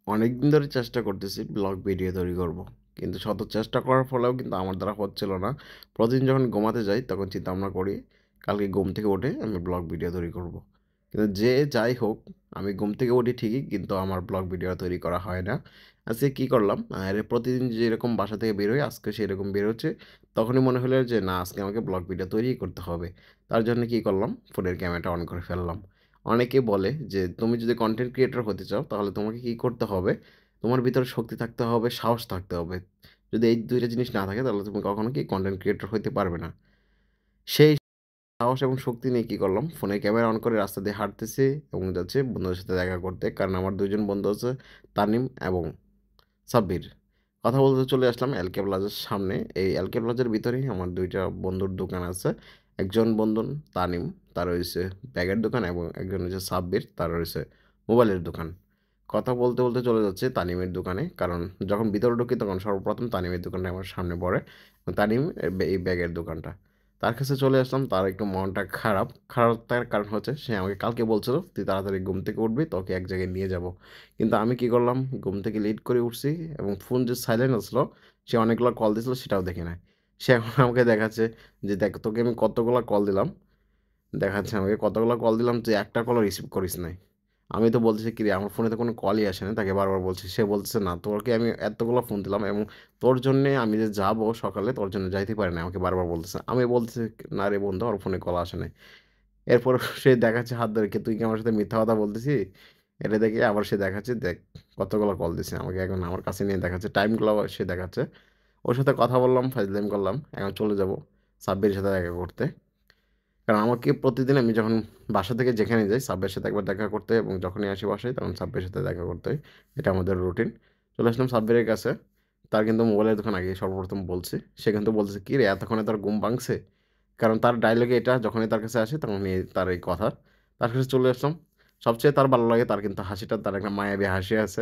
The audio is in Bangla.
অনেকদিন ধরে চেষ্টা করতেছি ব্লগ ভিডিও তৈরি করব। কিন্তু শত চেষ্টা করার ফলেও কিন্তু আমার দ্বারা হচ্ছিল না। প্রতিদিন যখন ঘুমাতে যাই তখন চিন্তা ভাবনা করি কালকে ঘুম থেকে উঠে আমি ব্লগ ভিডিও তৈরি করব। কিন্তু যে যাই হোক আমি ঘুম থেকে উঠি ঠিকই কিন্তু আমার ব্লগ ভিডিও তৈরি করা হয় না। আজকে কী করলাম প্রতিদিন যেরকম বাসা থেকে বের হই আজকে সেরকম বের হচ্ছে। তখনই মনে হলো যে না আজকে আমাকে ব্লগ ভিডিও তৈরিই করতে হবে। তার জন্য কী করলাম ফোনের ক্যামেরাটা অন করে ফেললাম। অনেকে বলে যে তুমি যদি কন্টেন্ট ক্রিয়েটর হতে চাও তাহলে তোমাকে কী করতে হবে? তোমার ভিতরে শক্তি থাকতে হবে, সাহস থাকতে হবে। যদি এই ২ টা জিনিস না থাকে তাহলে তুমি কখনো কি কন্টেন্ট ক্রিয়েটর হইতে পারবে না। সেই সাহস এবং শক্তি নিয়ে কী করলাম, ফোনে ক্যামেরা অন করে রাস্তা দিয়ে হাঁটতেছি এবং যাচ্ছি বন্ধুদের সাথে দেখা করতে। কারণ আমার ২ জন বন্ধু আছে তানিম এবং সাব্বির। কথা বলতে চলে আসলাম এলকে প্লাজার সামনে। এই এলকে প্লাজার ভিতরেই আমার ২ টা বন্ধুর দোকান আছে। একজন বন্ধু তানিম, তার হইছে ব্যাগের দোকান এবং একজন হচ্ছে সাব্বির, তার হইছে মোবাইলের দোকান। কথা বলতে চলে যাচ্ছি তানিমের দোকানে। কারণ যখন ভিতরে ঢুকি তখন সর্বপ্রথম তানিমের দোকানটা আমার সামনে পড়ে। তানিম এই ব্যাগের দোকানটা। তার কাছে চলে আসলাম। তার একটু মনটা খারাপ। খারাপ থাকার কারণ হচ্ছে সে আমাকে কালকে বলছিল, "তুই তাড়াতাড়ি ঘুম থেকে উঠবি, তোকে এক জায়গায় নিয়ে যাবো।" কিন্তু আমি কি করলাম, ঘুম থেকে লেট করে উঠছি এবং ফোন যে সাইলেন্ট আসলো, সে অনেকগুলা কল দিছিল সেটাও দেখি নাই। সে এখন আমাকে দেখাচ্ছে যে, "দেখ তোকে আমি কতগুলা কল দিলাম।" দেখাচ্ছে আমাকে কতগুলা কল দিলাম, তুই একটা কলও রিসিভ করিস নাই। আমি তো বলতেছি, "কিরে আমার ফোনে তো কোনো কলই আসে নাই।" তাকে বারবার বলছি। সে বলতেছে, "না, তোকে আমি এতগুলা ফোন দিলাম এবং তোর জন্যে আমি যে যাবো সকালে তোর জন্য যাইতে পারি নাই।" আমাকে বারবার বলতেছে। আমি বলতেছি, "না রে বন্ধু, আমার ফোনে কল আসে নাই।" এরপর সে দেখাচ্ছে হাত ধরে, "তুই কি আমার সাথে মিথ্যা কথা বলতেছিস?" এটা দেখে আবার সে দেখাচ্ছে, "দেখ কতগুলো কল দিছে।" আমাকে এখন আমার কাছে নিয়ে দেখাচ্ছে। টাইমগুলাও সে দেখাচ্ছে। ওর সাথে কথা বললাম, ফাইজলামি করলাম। এখন চলে যাবো সাব্বিরের সাথে দেখা করতে। কারণ আমাকে প্রতিদিন আমি যখন বাসা থেকে যেখানে যাই সাব্বিরের সাথে একবার দেখা করতে হয় এবং যখনই আসি বাসায় তখন সাব্বিরের সাথে দেখা করতে হয়। এটা আমাদের রুটিন। চলে আসলাম সাব্বিরের কাছে। তার কিন্তু মোবাইলের দোকান আগে সর্বপ্রথম বলছি। সে কিন্তু বলতেছে, "কিরে এতক্ষণে তোর ঘুম ভাঙছে?" কারণ তার ডায়ালগে এটা যখনই তার কাছে আসি তখনই তার এই কথা। তার কাছে চলে আসলাম। সবচেয়ে তার ভালো লাগে তার কিন্তু হাসিটা, তার একটা মায়াবী হাসি আছে।